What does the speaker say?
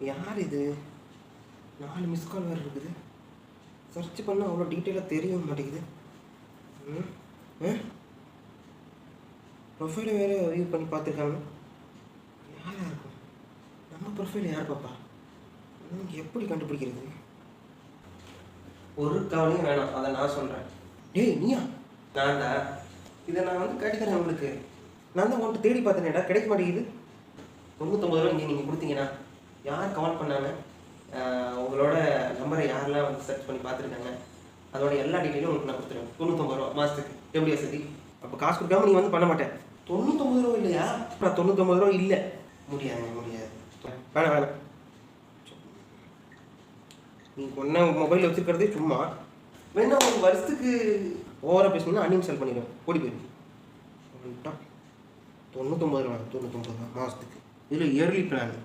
யார் இது? 4 miss call வேறு இருக்குது. சர்ச் பண்ணால் அவ்வளோ டீட்டெயிலாக தெரிய மாட்டேங்குது. ப்ரொஃபைலை வேறு வியூ பண்ணி பார்த்துருக்காங்க. யாராக இருக்கும்? நம்ம ப்ரொஃபைல் யார் பாப்பா? எப்படி கண்டுபிடிக்கிறது? ஒரு கவலையும் வேணாம், அதை நான் சொல்கிறேன். டேய் நீயா? நான் தான். இதை நான் வந்து கேட்டுக்கிறேன் உங்களுக்கு. நான் தான் உன்ட்டு தேடி பார்த்தேனேடா, கிடைக்க மாட்டேங்குது. 99 ரூபா இங்கே நீங்கள் கொடுத்தீங்கன்னா யார் கமெண்ட் பண்ணாங்க, உங்களோட நம்பரை யாரெல்லாம் வந்து சர்ச் பண்ணி பார்த்துருக்காங்க, அதோட எல்லா டீட்டெயிலும் உங்களுக்கு நான் கொடுத்துருவேன். 99 ரூபா மாதத்துக்கு. எப்படி வசதி? அப்போ காசு கொடுக்காம நீங்கள் வந்து பண்ண மாட்டேன். 99 ரூபா இல்லையா? நான் 99 ரூபா இல்லை. முடியாது முடியாது, வேணாம் வேணாம். நீங்கள் ஒன்றா மொபைல் வச்சுருக்கிறதே சும்மா. வேணா ஒரு வருஷத்துக்கு ஓவராக பேசணும்னா அன்இன்ஸ்டால் பண்ணிடுவேன், ஓடி போயிடும். 99 ரூபா 99 ரூபா மாதத்துக்கு. இதில் இயர்லி பிளான்.